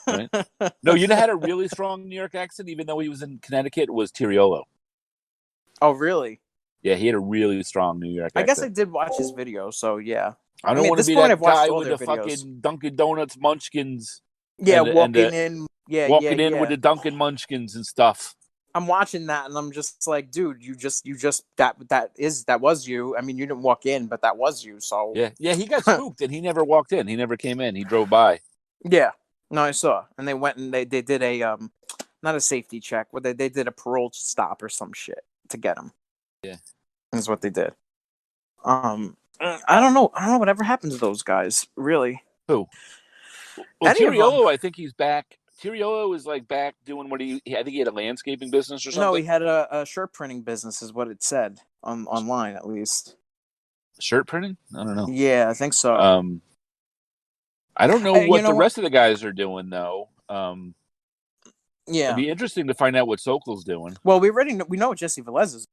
right? No, you know, had a really strong New York accent, even though he was in Connecticut. Was Tiriolo? Oh, really? Yeah, he had a really strong New York I guess I accent. did watch his video, so yeah. I I don't mean, at want to this be point, that I've watched guy all with their the videos. fucking Dunkin' Donuts munchkins Yeah, and walking the in. Yeah, yeah, walking in with yeah. the Dunkin' munchkins and stuff. I'm watching that, and I'm just like, dude, you just that was you. I mean, you didn't walk in, but that was you. So Yeah, yeah, he got spooked and he never walked in. He never came in. He drove by. yeah, no, I saw, and they went and they did a not a safety check, but they did a parole stop or some shit to get him. Yeah. Is what they did. I don't know. I don't know whatever happened to those guys. Really, Who? Well, any of them? Tiriolo, I think he's back. Tiriolo is like back doing what I think he had a landscaping business or No, he something. had a shirt printing business, is what it said online at least. Shirt printing? I don't know. Yeah, I think so. I don't know You what know the what? rest of the guys are doing though. It'd Yeah. be interesting to find out what Sokol's doing. Well, we know what Jesse Velez is.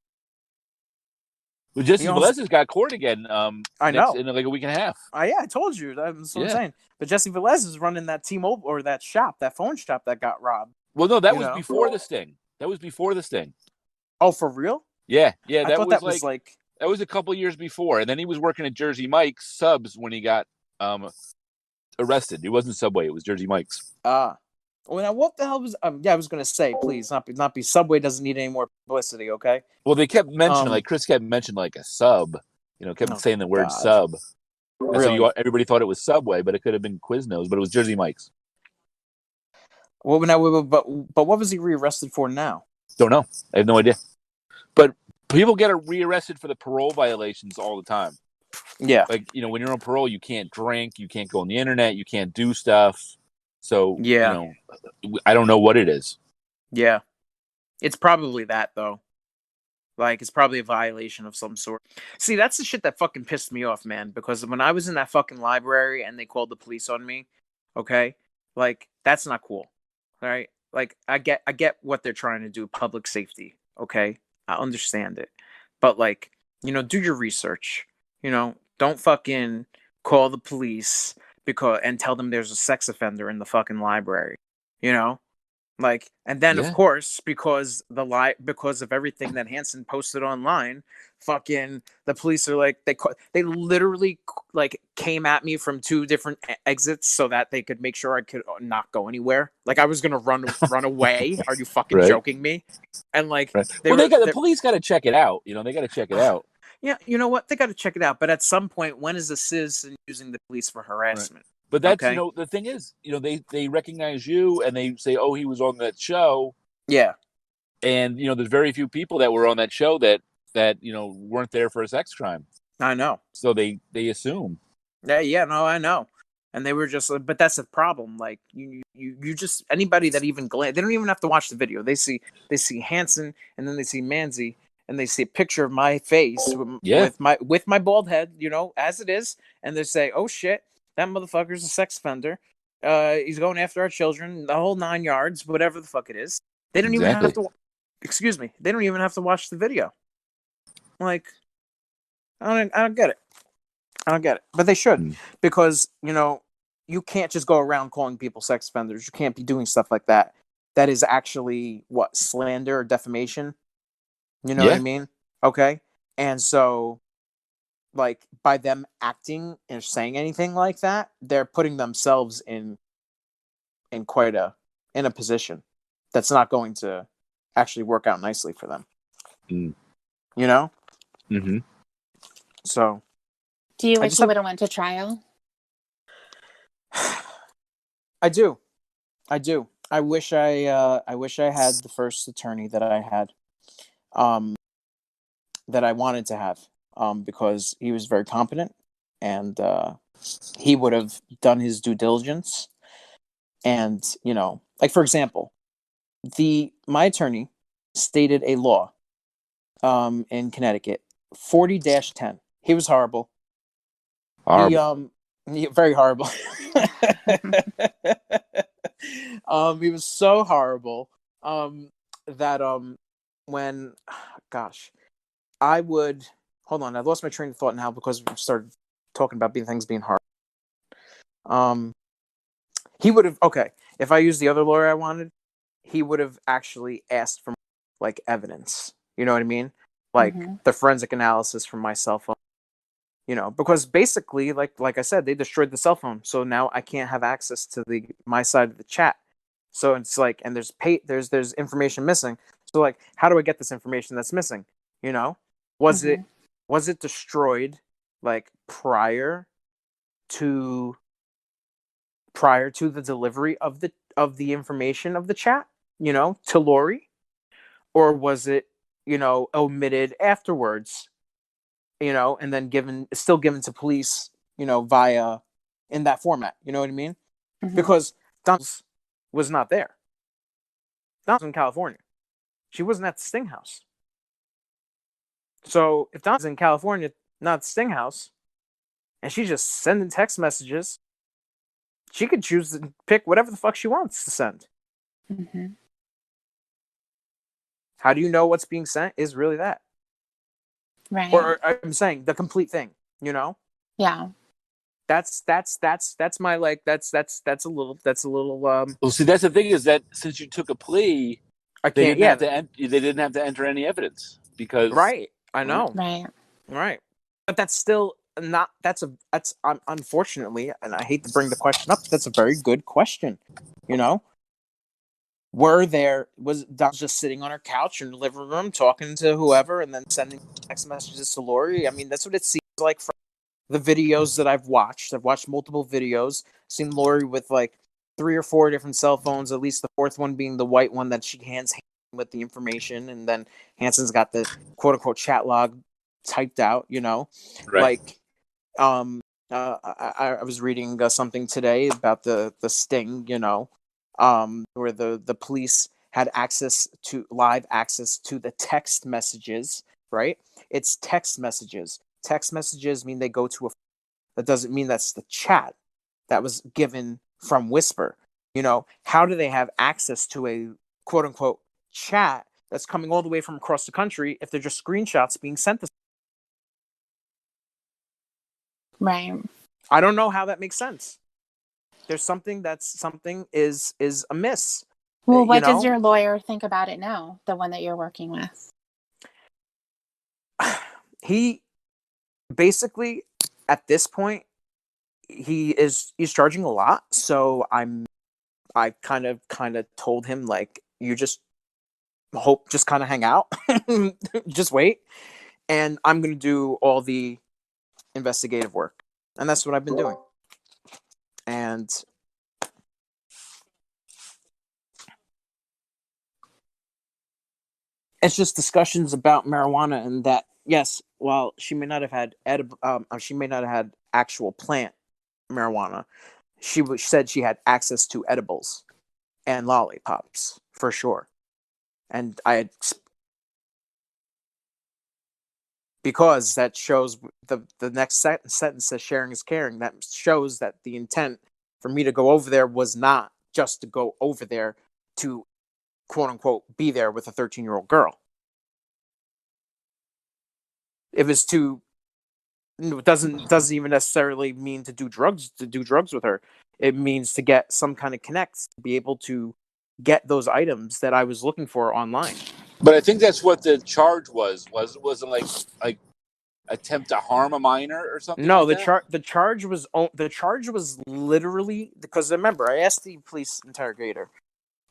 Well, He Jesse owns. Velez has got court again. I Next know. in like a week and a half. Yeah, I told you. That's what I'm Yeah. saying. But Jesse Velez is running that T-Mobile or that shop, that phone shop that got robbed. Well, no, that You was know? before the sting. That was before the sting. Oh, for real? Yeah, yeah, I that thought was that was like. that was a couple years before, and then he was working at Jersey Mike's Subs when he got arrested. It wasn't Subway; it was Jersey Mike's. Well, now what the hell was? Yeah, I was gonna say, please, not be Subway doesn't need any more publicity, okay? Well, they kept mentioning Um. Chris kept mentioning like a sub, kept Oh saying the word God. sub, and so Really? everybody thought it was Subway, but it could have been Quiznos, but it was Jersey Mike's. Well, now, but what was he rearrested for now? Don't know. I have no idea. But people get rearrested for the parole violations all the time. Yeah. Like, when you're on parole, you can't drink, you can't go on the internet, you can't do stuff. So, Yeah. I don't know what it is. Yeah. It's probably that though. Like, it's probably a violation of some sort. See, that's the shit that fucking pissed me off, man. Because when I was in that fucking library and they called the police on me, okay, like that's not cool. All right, like I get what they're trying to do, public safety. Okay, I understand it, but like, do your research. Don't fucking call the police and tell them there's a sex offender in the fucking library. You know, like, and then of Yeah. course, because of everything that Hansen posted online, fucking the police are like they literally like came at me from two different exits so that they could make sure I could not go anywhere. Like I was gonna run away. Are you fucking Right. joking me? And like, Right. The police got to check it out. They got to check it out. Yeah, you know what? They got to check it out. But at some point, when is a citizen using the police for harassment? Right. But that's, Okay. the thing is, they recognize you and they say, oh, he was on that show. Yeah. And, there's very few people that were on that show that weren't there for a sex crime. I know. So they assume. Yeah, no, I know. And they were just, but that's the problem. Like you just, anybody that even they don't even have to watch the video. They see Hansen and then they see Manzi and they see a picture of my face with my bald head, as it is. And they say, oh shit, that motherfucker's a sex offender. He's going after our children, the whole 9 yards, whatever the fuck it is. They don't even have to, excuse me. They don't even have to watch the video. Like, I don't get it. I don't get it. But they should, because, you can't just go around calling people sex offenders. You can't be doing stuff like that. That is actually, slander or defamation? You know what I mean? Okay. And so, like, by them acting and saying anything like that, they're putting themselves in quite in a position that's not going to actually work out nicely for them. Mm-hmm. So, do you wish you would have went to trial? I do. I wish I had the first attorney that I had, that I wanted to have, because he was very competent and he would have done his due diligence. And, like, for example, my attorney stated a law in Connecticut, 40-10. He was horrible. Very horrible. He was so horrible that when, gosh, I would hold on. I lost my train of thought now because we started talking about things being hard. He would have, okay, if I used the other lawyer I wanted, he would have actually asked for like evidence. You know what I mean? Like Mm-hmm. the forensic analysis from my cell phone. Because basically, like I said, they destroyed the cell phone, so now I can't have access to my side of the chat. So it's like, and there's information missing. So like, how do I get this information that's missing? Was Mm-hmm. it destroyed like to prior to the delivery of the information of the chat, to Lori, or was it, omitted afterwards, and then still given to police, via in that format. You know what I mean? Mm-hmm. Because Donald was not there. Donald was in California. She wasn't at the Sting House. So if Donald's in California, not the Sting House, and she's just sending text messages, she could choose to pick whatever the fuck she wants to send. Mm-hmm. How do you know what's being sent is really that? Right. Or I'm saying the complete thing, Yeah. That's my like that's a little Well, see, that's the thing is that since you took a plea, I they can't didn't have to enter any evidence because right. I know. Right. Right. But that's still not unfortunately, and I hate to bring the question up, that's a very good question. Was Don just sitting on her couch in the living room talking to whoever and then sending text messages to Lori? I mean, that's what it seems like from the videos that I've watched. I've watched multiple videos, seen Lori with like 3 or 4 different cell phones, at least the fourth one being the white one that she hands with the information, and then Hansen's got the quote unquote chat log typed out, right. like I was reading something today about the sting, where the police had live access to the text messages, right? It's text messages. Text messages mean they go to that doesn't mean that's the chat that was given from Whisper. How do they have access to a quote unquote chat that's coming all the way from across the country if they're just screenshots being sent to? Right. I don't know how that makes sense. There's something is amiss. Well, what does your lawyer think about it now? The one that you're working with? He basically, at this point, he's charging a lot. So I kind of told him, like, you just kind of hang out, just wait, and I'm gonna do all the investigative work, and that's what I've been doing. And it's just discussions about marijuana, and that, yes, while she may not have had she may not have had actual plant marijuana, she said she had access to edibles and lollipops for sure. And because that shows the next sentence says sharing is caring. That shows that the intent for me to go over there was not just to go over there to quote unquote be there with a 13-year-old girl. It was doesn't even necessarily mean to do drugs with her. It means to get some kind of connect, to be able to get those items that I was looking for online. But I think that's what the charge was. It wasn't like attempt to harm a minor or something. No, like the charge was literally, because remember, I asked the police interrogator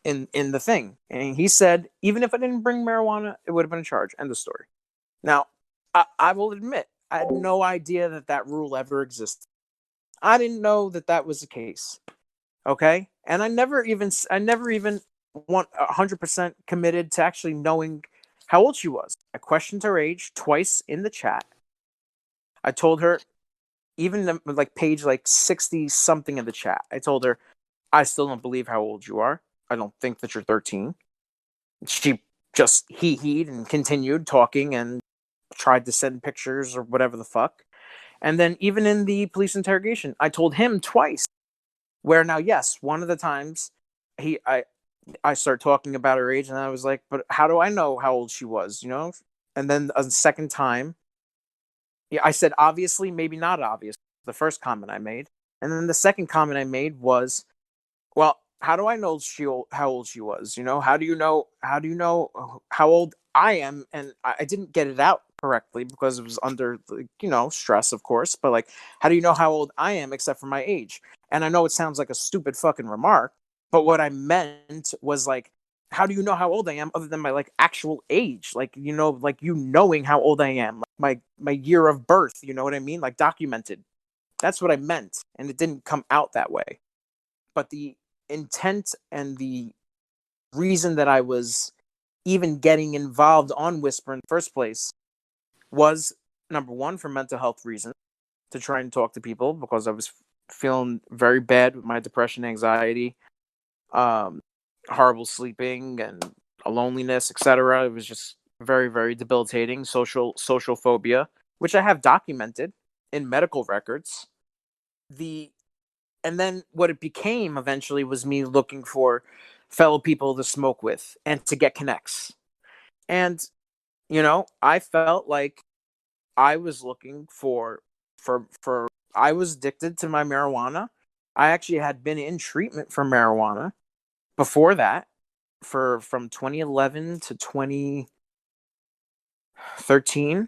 in the thing, and he said even if I didn't bring marijuana, it would have been a charge. End of story. Now, I will admit, I had no idea that rule ever existed. I didn't know that was the case. Okay, and I never even 100% committed to actually knowing how old she was. I questioned her age twice in the chat. I told her, even like page like 60 something in the chat, I told her, I still don't believe how old you are. I don't think that you're 13. She just he'd and continued talking and tried to send pictures or whatever the fuck. And then even in the police interrogation, I told him twice, where now, yes, one of the times I started talking about her age, and I was like, but how do I know how old she was, And then a second time, yeah, I said, obviously, maybe not obvious, the first comment I made. And then the second comment I made was, Well, how do I know how old she was? You know, how do you know? How do you know how old I am? And I didn't get it out correctly because it was under, like, stress, of course. But like, how do you know how old I am except for my age? And I know it sounds like a stupid fucking remark, but what I meant was like, how do you know how old I am other than my like actual age? Like, like knowing how old I am, like my year of birth. You know what I mean? Like documented. That's what I meant, and it didn't come out that way. But the intent and the reason that I was even getting involved on Whisper in the first place was, number one, for mental health reasons, to try and talk to people because I was feeling very bad with my depression, anxiety, um, horrible sleeping, and a loneliness, etc. It was just very, very debilitating. Social phobia, which I have documented in medical records. The And then what it became eventually was me looking for fellow people to smoke with and to get connects. And I felt like I was looking for I was addicted to my marijuana. I actually had been in treatment for marijuana before that, for from 2011 to 2013.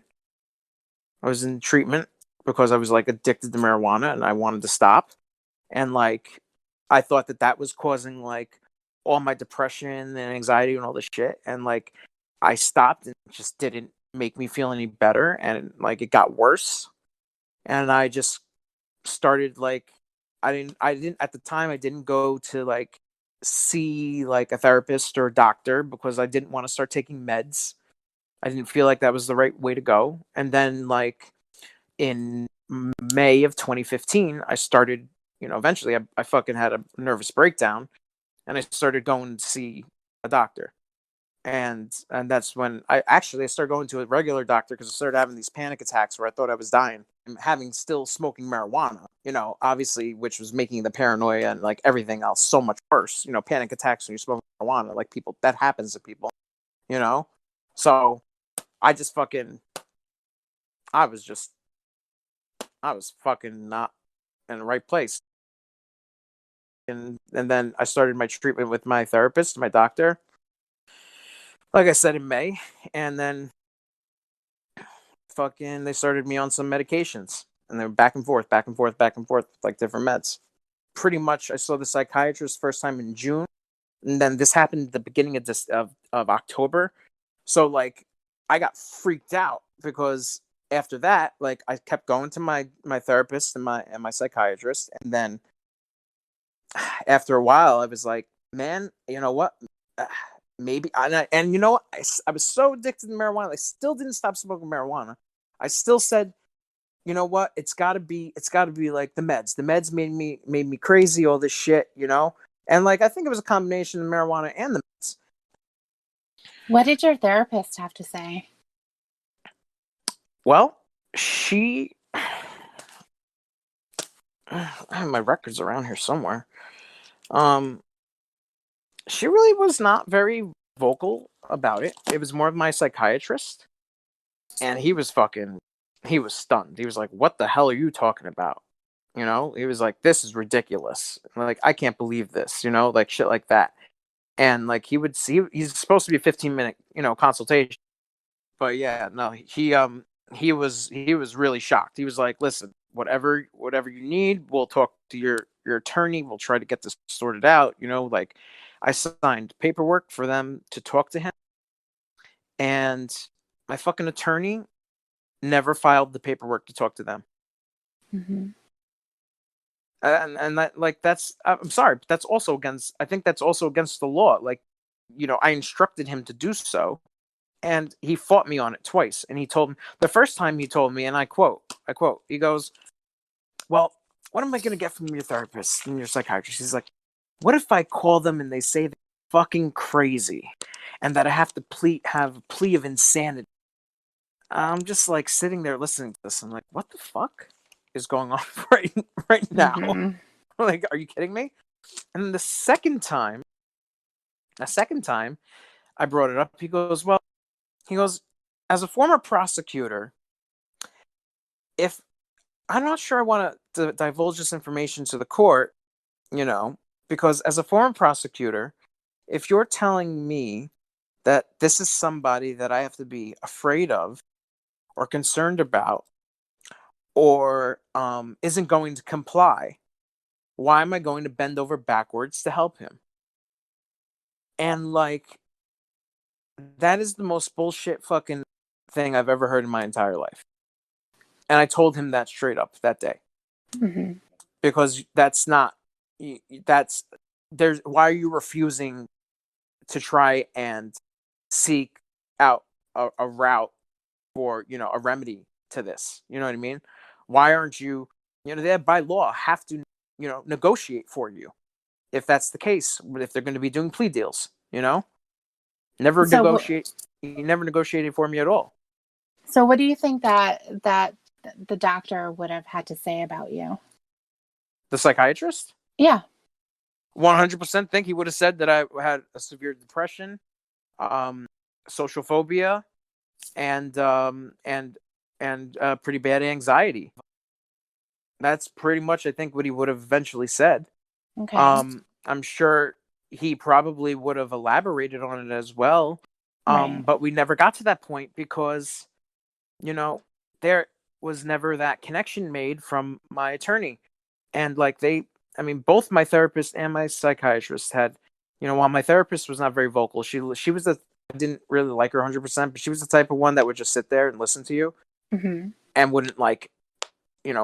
I was in treatment because I was like addicted to marijuana and I wanted to stop. And like, I thought that was causing like all my depression and anxiety and all this shit. And like, I stopped and it just didn't make me feel any better. And like, it got worse. And I just started like, I didn't at the time, I didn't go to like see like a therapist or a doctor because I didn't want to start taking meds. I didn't feel like that was the right way to go. And then like in May of 2015, I started, eventually I fucking had a nervous breakdown and I started going to see a doctor. And that's when I started going to a regular doctor because I started having these panic attacks where I thought I was dying. I'm having still smoking marijuana, obviously, which was making the paranoia and like everything else so much worse. Panic attacks when you smoke marijuana, like people, that happens to people, you know? So I just fucking, I was just, I was fucking not in the right place. And then I started my treatment with my therapist, my doctor, like I said, in May. And then fucking they started me on some medications. And then back and forth, back and forth, back and forth, like different meds. Pretty much I saw the psychiatrist first time in June. And then this happened at the beginning of October. So like I got freaked out because after that, like I kept going to my therapist and my psychiatrist. And then after a while, I was like, man, you know what? Maybe. And you know what? I was so addicted to marijuana. I still didn't stop smoking marijuana. I still said, you know what? It's got to be like the meds. The meds made me crazy. All this shit, And like I think it was a combination of marijuana and the meds. What did your therapist have to say? Well, she. I have my records around here somewhere. She really was not very vocal about it. It was more of my psychiatrist, and he was stunned. He was like, "What the hell are you talking about?" He was like, "This is ridiculous. Like, I can't believe this." Like shit like that. And like he would see, he's supposed to be a 15-minute, consultation, but yeah, no, he was really shocked. He was like, "Listen, whatever you need, we'll talk to your attorney. We'll try to get this sorted out." Like I signed paperwork for them to talk to him, and my fucking attorney never filed the paperwork to talk to them. Mm-hmm. And that, like, I'm sorry, but that's also against. I think that's also against the law. Like, I instructed him to do so, and he fought me on it twice. And he told me the first time he told me, and I quote, he goes, "Well, what am I gonna get from your therapist, from your psychiatrist?" He's like, "What if I call them and they say they're fucking crazy, and that I have to have a plea of insanity?" I'm just like sitting there listening to this. I'm like, "What the fuck is going on right now?" Mm-hmm. Like, are you kidding me? And then the second time I brought it up, he goes, "As a former prosecutor, if I'm not sure I want to divulge this information to the court, Because as a former prosecutor, if you're telling me that this is somebody that I have to be afraid of or concerned about or isn't going to comply, why am I going to bend over backwards to help him? And like, that is the most bullshit fucking thing I've ever heard in my entire life. And I told him that straight up that day. Mm-hmm. Because that's not, why are you refusing to try and seek out a route for, a remedy to this? You know what I mean? Why aren't you, they by law have to, negotiate for you if that's the case, if they're going to be doing plea deals, never So negotiate. He never negotiated for me at all. So what do you think that the doctor would have had to say about you? The psychiatrist? Yeah. 100% think he would have said that I had a severe depression, social phobia, and pretty bad anxiety. That's pretty much, I think, what he would have eventually said. Okay. I'm sure he probably would have elaborated on it as well. Right. But we never got to that point because, there was never that connection made from my attorney. And like both my therapist and my psychiatrist had, while my therapist was not very vocal, she was I didn't really like her 100%, but she was the type of one that would just sit there and listen to you Mm-hmm. and wouldn't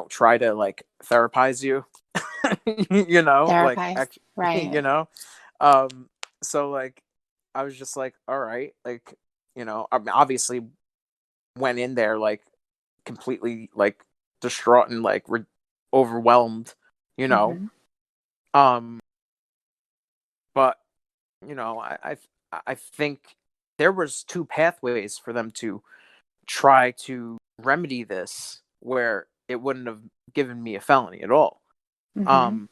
try to therapize you, Therapize. Right. So I was just like, all right, I obviously went in there completely distraught and overwhelmed, Mm-hmm. but I think there was two pathways for them to try to remedy this where it wouldn't have given me a felony at all. Mm-hmm.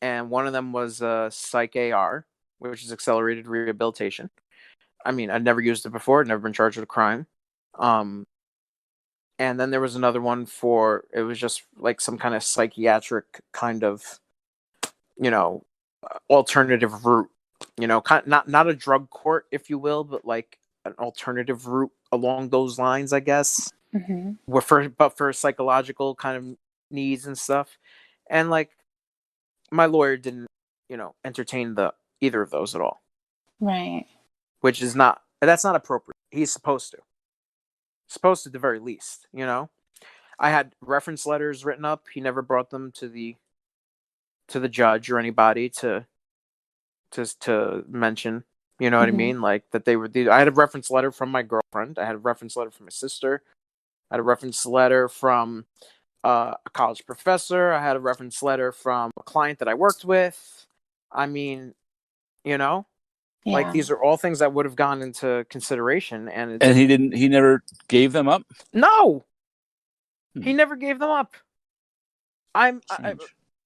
And one of them was Psych AR, which is accelerated rehabilitation. I mean, I'd never used it before, I'd never been charged with a crime. And then there was another one it was just some kind of psychiatric kind of, alternative route, not a drug court, if you will, but an alternative route along those lines, I guess. Mm-hmm. But for psychological kind of needs and stuff. And my lawyer didn't, entertain either of those at all. Right. Which is that's not appropriate. He's supposed to at the very least, I had reference letters written up. He never brought them to the judge or anybody to mention, you know what I mean? That they were I had a reference letter from my girlfriend. I had a reference letter from my sister. I had a reference letter from a college professor. I had a reference letter from a client that I worked with. I mean, Yeah. these are all things that would have gone into consideration, and he never gave them up. No, he never gave them up.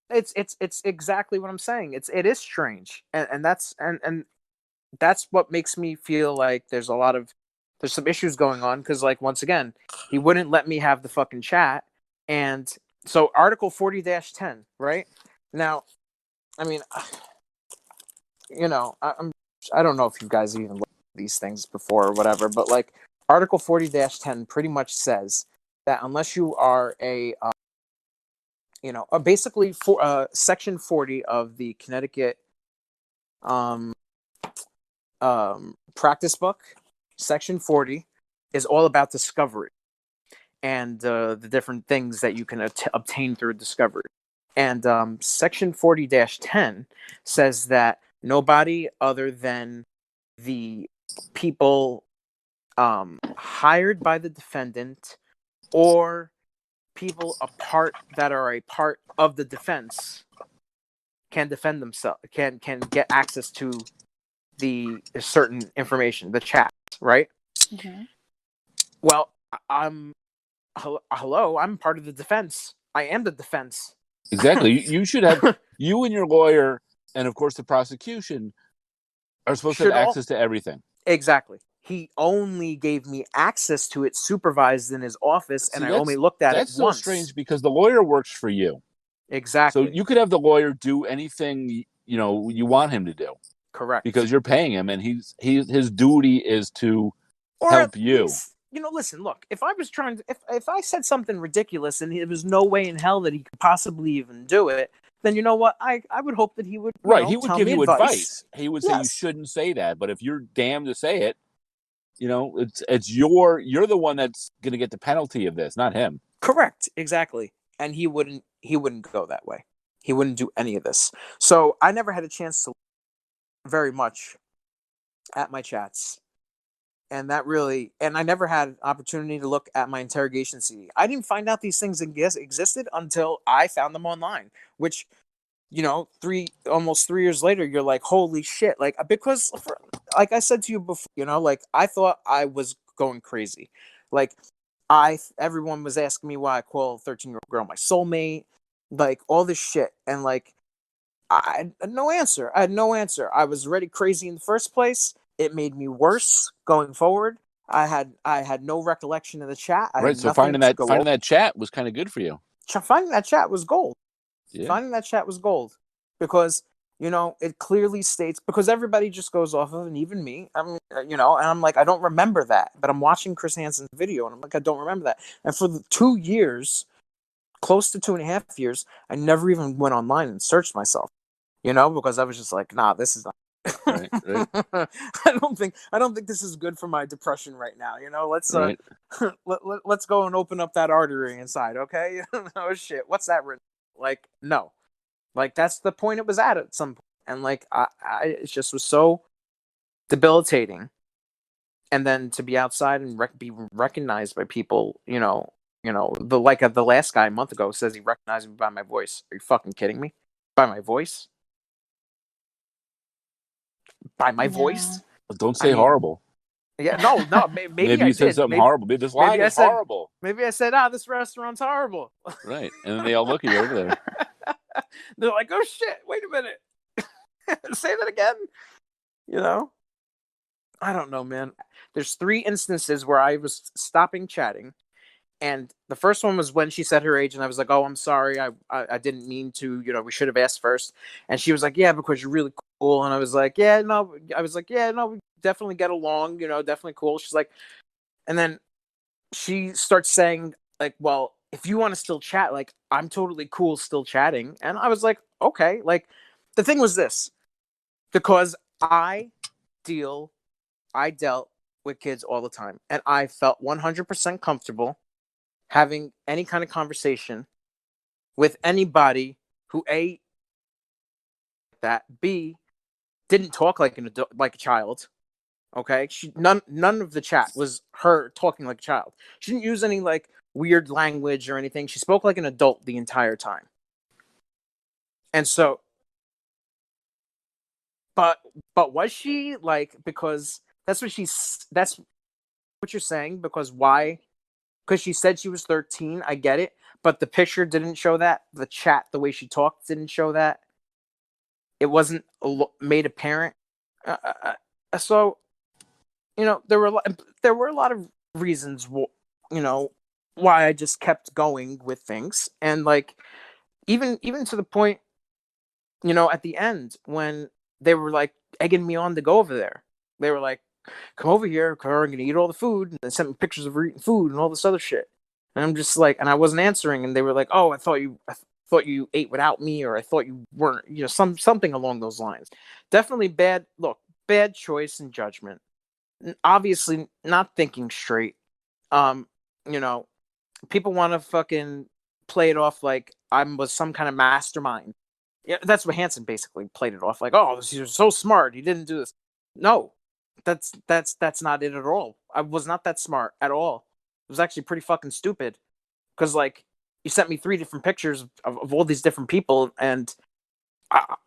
It's exactly what I'm saying. It is strange, and that's what makes me feel like there's some issues going on, because once again, he wouldn't let me have the fucking chat. And so Article 40-10, right? Now, I mean, I don't know if you guys even looked at these things before or whatever, but Article 40-10 pretty much says that unless you are basically for Section 40 of the Connecticut practice book, Section 40 is all about discovery and the different things that you can obtain through discovery. And Section 40-10 says that nobody other than the people hired by the defendant or people that are a part of the defense can defend themselves, can get access to the certain information, the chats, right? Mm-hmm. Well, hello, I'm part of the defense. I am the defense. Exactly. You should have, you and your lawyer, and of course the prosecution, are supposed to have access to everything. Exactly. He only gave me access to it supervised in his office, and I only looked at it once. That's so strange because the lawyer works for you. Exactly. So you could have the lawyer do anything you want him to do. Correct. Because you're paying him, and his duty is to help you. Least, listen, look, if I was trying to, if I said something ridiculous and there was no way in hell that he could possibly even do it, then you know what? I would hope that he would, he would give you advice. He would say you shouldn't say that, but if you're damned to say it, you're the one that's going to get the penalty of this, not him. Correct, exactly. And he wouldn't go that way. He wouldn't do any of this. So I never had a chance to very much at my chats. And I never had an opportunity to look at my interrogation CD. I didn't find out these things existed until I found them online, which, almost 3 years later, you're like, holy shit. Like, because like I said to you before, like I thought I was going crazy. Like everyone was asking me why I call a 13-year-old girl my soulmate, like all this shit. And like, I had no answer. I was already crazy in the first place. It made me worse going forward. I had no recollection of the chat. Right. So finding that chat was kind of good for you. Finding that chat was gold. Yeah. Finding that chat was gold because it clearly states, because everybody just goes off of, and even me. I mean, and I'm like, I don't remember that, but I'm watching Chris Hansen's video, and I'm like, I don't remember that. And for the 2 years, close to 2.5 years, I never even went online and searched myself. Because I was just like, nah, this is not. Right. I don't think this is good for my depression right now. Let's let's go and open up that artery inside, okay? Oh shit, what's that written? Like, no, like that's the point it was at some point, and like I it just was so debilitating. And then to be outside and be recognized by people, the last guy a month ago says he recognized me by my voice. Are you fucking kidding me? By my voice? By my voice? Don't say horrible. Yeah, no. Maybe you said something horrible. Maybe this line is horrible. Maybe I said, this restaurant's horrible. Right, and then they all look at you over there. They're like, oh shit! Wait a minute. Say that again. I don't know, man. There's 3 instances where I was stopping chatting. And the first one was when she said her age, and I was like, oh, I'm sorry. I didn't mean to, we should have asked first. And she was like, yeah, because you're really cool. And I was like, yeah, no. We definitely get along, definitely cool. She's like, and then she starts saying, like, well, if you want to still chat, like, I'm totally cool still chatting. And I was like, okay. Like, the thing was this, because I dealt with kids all the time, and I felt 100% comfortable having any kind of conversation with anybody who A, that B, didn't talk like an adult, like a child. Okay, none of the chat was her talking like a child. She didn't use any like weird language or anything. She spoke like an adult the entire time. And so, but was she like, because that's what you're saying, because why? Because she said she was 13, I get it, but the picture didn't show that. The chat, the way she talked, didn't show that. It wasn't made apparent. So, there were a lot of reasons, why I just kept going with things, and like, even to the point, at the end when they were like egging me on to go over there, they were like, come over here, we're gonna eat all the food, and they sent me pictures of her eating food and all this other shit. And I'm just like, and I wasn't answering, and they were like, oh, I thought you ate without me, or I thought you weren't, something along those lines. Definitely bad choice in judgment. Obviously not thinking straight. People want to fucking play it off like I was some kind of mastermind. Yeah, that's what Hansen basically played it off like, oh, he's so smart, he didn't do this. No. That's not it at all. I was not that smart at all. It was actually pretty fucking stupid, because like, you sent me 3 different pictures of all these different people, and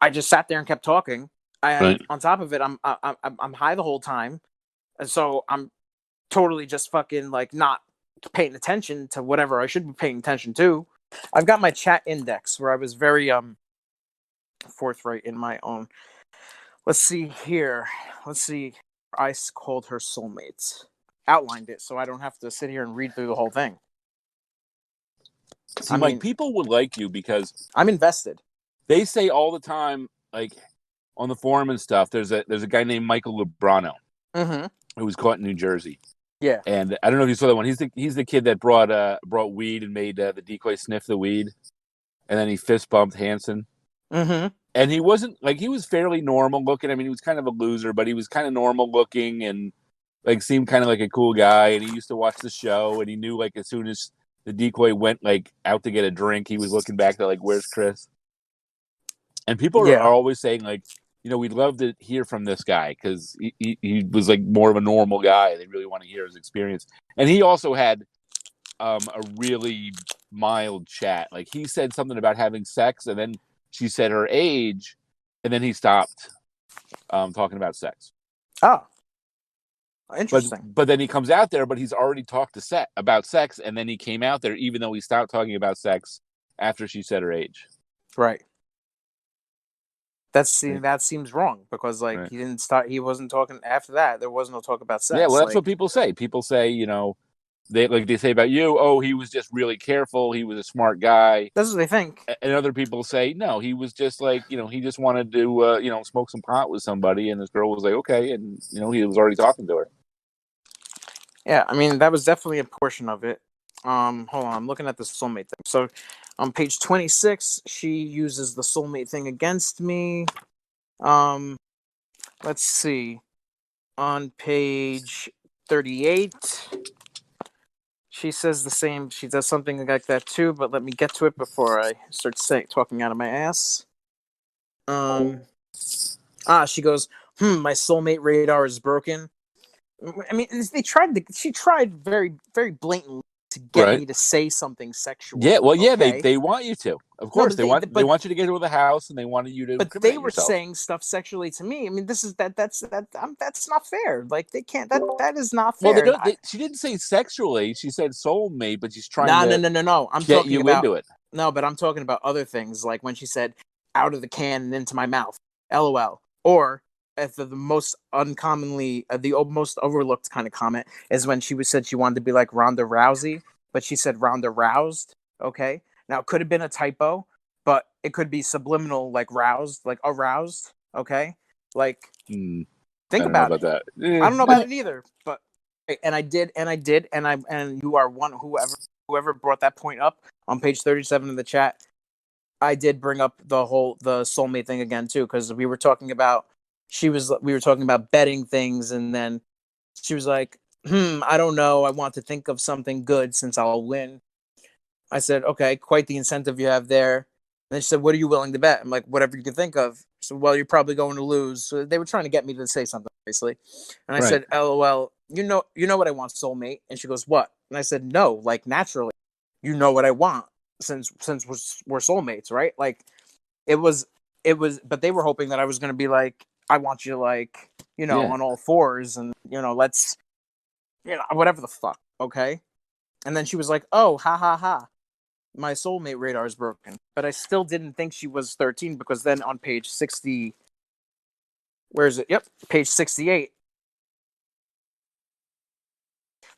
I just sat there and kept talking. On top of it, I'm high the whole time, and so I'm totally just fucking like not paying attention to whatever I should be paying attention to. I've got my chat index where I was very forthright in my own. Let's see here. I called her soulmates. Outlined it so I don't have to sit here and read through the whole thing. See, people would like you because I'm invested. They say all the time, like on the forum and stuff, there's a guy named Michael Lebrano Mm-hmm. who was caught in New Jersey. Yeah. And I don't know if you saw that one. He's the kid that brought weed and made the decoy sniff the weed, and then he fist bumped Hansen. Mm-hmm. And he wasn't like, he was fairly normal looking. I mean, he was kind of a loser, but he was kind of normal looking and like seemed kind of like a cool guy. And he used to watch the show, and he knew like as soon as the decoy went like out to get a drink, he was looking back to like, where's Chris? And people are Yeah. always saying like, we'd love to hear from this guy because he was like more of a normal guy. They really want to hear his experience. And he also had a really mild chat. Like he said something about having sex, and then she said her age, and then he stopped talking about sex. Oh, interesting. But then he comes out there, but he's already talked about sex, and then he came out there even though he stopped talking about sex after she said her age. Right. That seems wrong because like he didn't start. He wasn't talking after that. There was no talk about sex. Yeah, well, that's what people say. People say, they say about you, oh, he was just really careful. He was a smart guy. That's what they think. And other people say, no, he was just like, he just wanted to, smoke some pot with somebody. And this girl was like, okay. And, he was already talking to her. Yeah, I mean, that was definitely a portion of it. Hold on, I'm looking at the soulmate thing. So on page 26, she uses the soulmate thing against me. Let's see. On page 38, she says the same. She does something like that too, but let me get to it before I start talking out of my ass. She goes, my soulmate radar is broken. I mean, she tried very, very blatantly to get me to say something sexual. Yeah, well, yeah, okay? they want you to. Of course, they want you to get into the house, and they wanted you to. But they were yourself. saying stuff sexually to me. I mean, that's not fair. Like they can't. That is not fair. Well, she didn't say sexually. She said soulmate, but she's trying to. No. I'm get talking you about, into it. No, but I'm talking about other things, like when she said "out of the can and into my mouth," LOL, or. The most uncommonly, the most overlooked kind of comment is when she said she wanted to be like Ronda Rousey, but she said Ronda Roused. Okay, now it could have been a typo, but it could be subliminal, like roused, like aroused. Okay, like think about it. That. I don't know about it either, but and I did, and you are one whoever brought that point up on page 37 of the chat. I did bring up the soulmate thing again too, because we were talking about. We were talking about betting things, and then she was like, I don't know. I want to think of something good since I'll win. I said, okay, quite the incentive you have there. And then she said, what are you willing to bet? I'm like, whatever you can think of. So, well, you're probably going to lose. So they were trying to get me to say something, obviously. And I said, LOL, you know what I want, soulmate. And she goes, what? And I said, no, like naturally, you know what I want since we're soulmates, right? Like it was, but they were hoping that I was going to be like, I want you like, on all fours and, let's, whatever the fuck. Okay. And then she was like, oh, ha ha ha. My soulmate radar is broken. But I still didn't think she was 13 because then on page 60, where is it? Yep. Page 68.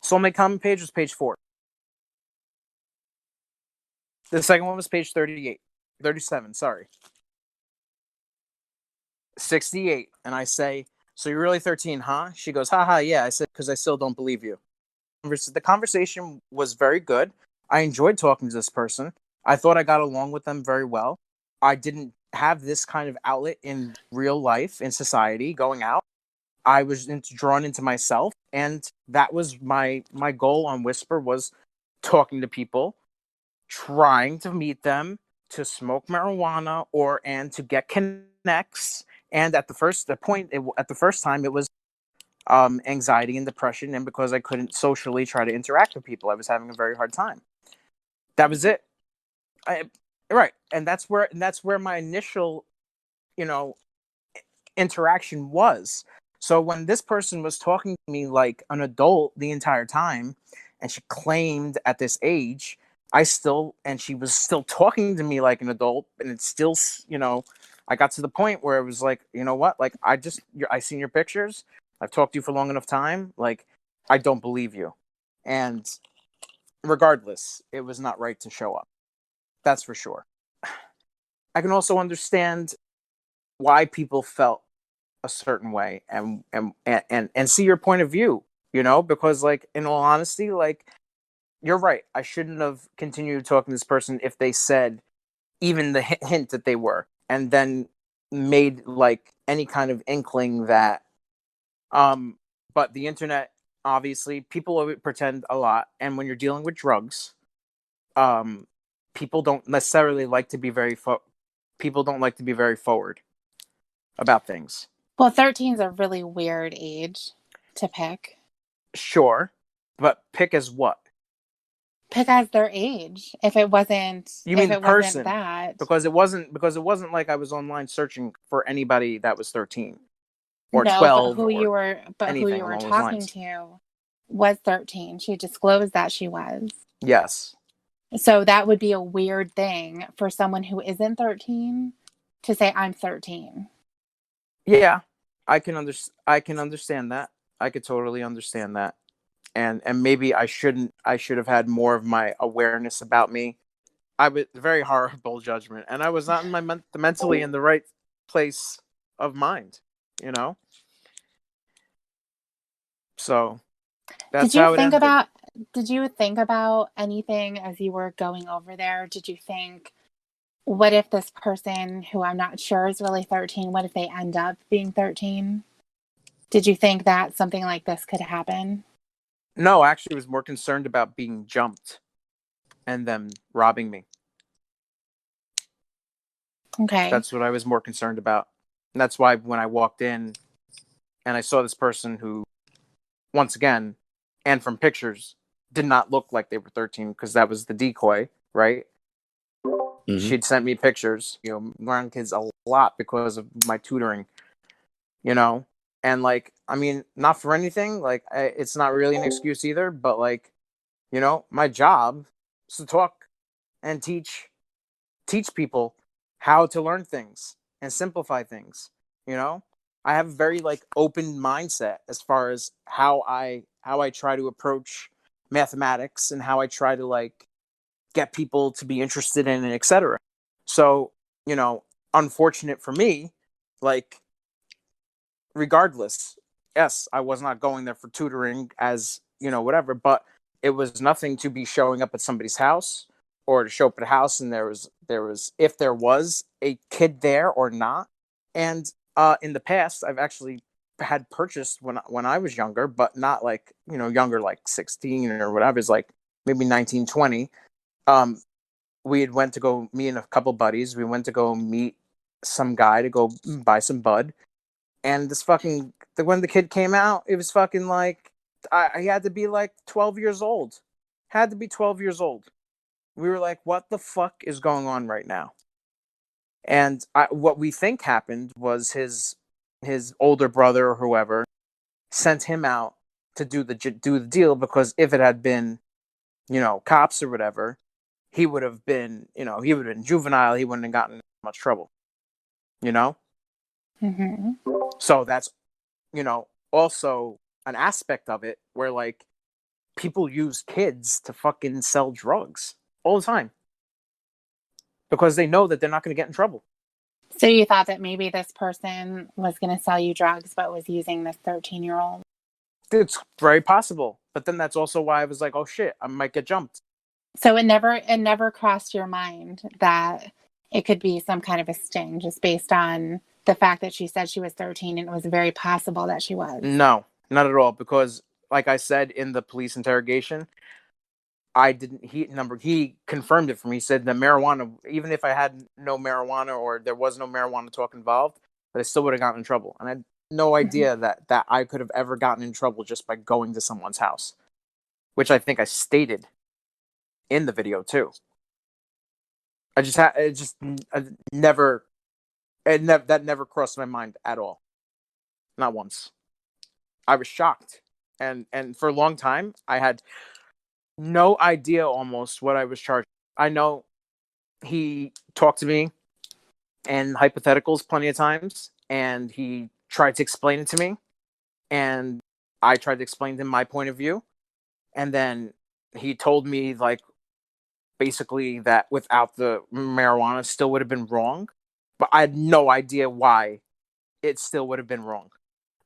Soulmate comment page was page 4. The second one was page 37. Sorry. 68. And I say, so you're really 13, huh? She goes, haha, yeah. I said, because I still don't believe you. The conversation was very good. I enjoyed talking to this person. I thought I got along with them very well. I didn't have this kind of outlet in real life, in society, going out. I was drawn into myself. And that was my goal on Whisper, was talking to people, trying to meet them, to smoke marijuana, and to get connects. And at the first time, it was anxiety and depression, and because I couldn't socially try to interact with people, I was having a very hard time. That was it. Right, and that's where my initial, interaction was. So when this person was talking to me like an adult the entire time, and she claimed at this age, she was still talking to me like an adult, and it's still, I got to the point where it was like, you know what? Like, I seen your pictures. I've talked to you for long enough time. Like, I don't believe you. And regardless, it was not right to show up. That's for sure. I can also understand why people felt a certain way and see your point of view, because like in all honesty, like you're right. I shouldn't have continued talking to this person if they said even the hint that they were, and then made like any kind of inkling that but the internet, obviously people pretend a lot, and when you're dealing with drugs, um people don't necessarily like to be people don't like to be very forward about things. Well, 13 is a really weird age to pick. Sure, but pick as what? Pick as their age. If it wasn't, You mean if the it wasn't person? that, Because it wasn't like I was online searching for anybody that was 13 or no. 12 or Who anything you were along those talking lines. to was 13. She disclosed that she was. Yes. So that would be a weird thing for someone who isn't 13 to say, I'm 13. Yeah, I can understand that. I could totally understand that. And maybe I should have had more of my awareness about me. I was very horrible judgment, and I was not in my mentally in the right place of mind, you know? So Did that's you how it think ended. about did you think about anything as you were going over there? Did you think, what if this person who I'm not sure is really 13, what if they end up being 13? Did you think that something like this could happen? No, I actually was more concerned about being jumped and them robbing me. Okay. That's what I was more concerned about. And that's why when I walked in and I saw this person who, once again, and from pictures, did not look like they were 13 because that was the decoy, right? Mhm. She'd sent me pictures, around kids a lot because of my tutoring, and like, I mean, not for anything, like, it's not really an excuse either, but like, my job is to talk and teach people how to learn things and simplify things. I have a very like open mindset as far as how I try to approach mathematics and how I try to like get people to be interested in it, etc. So, unfortunate for me, like, regardless, yes, I was not going there for tutoring as, whatever, but it was nothing to be showing up at somebody's house or to show up at a house and there was if there was a kid there or not. And in the past I've actually had purchased when I was younger, but not like, younger, like 16 or whatever, is like maybe 19, 20. Um we had went to go, me and a couple buddies, we went to go meet some guy to go buy some bud, and when the kid came out, it was fucking like I had to be like 12 years old. Had to be 12 years old. We were like, what the fuck is going on right now? And what we think happened was his older brother or whoever sent him out to do the deal, because if it had been, cops or whatever, he would have been, juvenile. He wouldn't have gotten in much trouble, you know? Mm-hmm. So that's, also an aspect of it where like people use kids to fucking sell drugs all the time because they know that they're not going to get in trouble. So you thought that maybe this person was going to sell you drugs, but was using this 13-year-old? It's very possible. But then that's also why I was like, oh shit, I might get jumped. So it never crossed your mind that it could be some kind of a sting, just based on the fact that she said she was 13, and it was very possible that she was. No, not at all. Because like I said in the police interrogation, I didn't. He confirmed it for me. He said the marijuana, even if I had no marijuana or there was no marijuana talk involved, that I still would have gotten in trouble. And I had no idea that I could have ever gotten in trouble just by going to someone's house, which I think I stated in the video too. I just had it just I never that never crossed my mind at all, not once. I was shocked, and for a long time I had no idea almost what I was charged. I know he talked to me in hypotheticals plenty of times, and he tried to explain it to me, and I tried to explain to him my point of view, and then he told me like basically that without the marijuana still would have been wrong, but I had no idea why it still would have been wrong.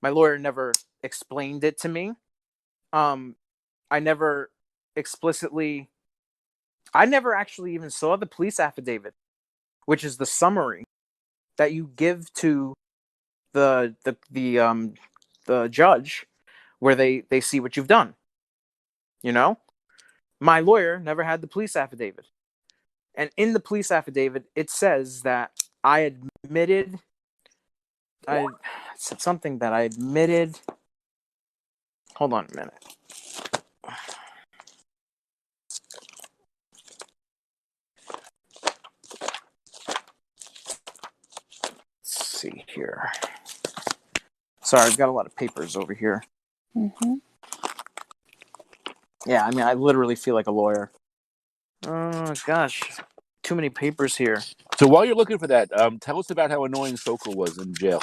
My lawyer never explained it to me. I never actually even saw the police affidavit, which is the summary that you give to the judge, where they see what you've done. You know, my lawyer never had the police affidavit, and in the police affidavit it says that I said something that I admitted. Hold on a minute. Let's see here. Sorry, I've got a lot of papers over here. Mm-hmm. Yeah, I mean, I literally feel like a lawyer. Oh, gosh. Too many papers here. So while you're looking for that, tell us about how annoying Sokol was in jail.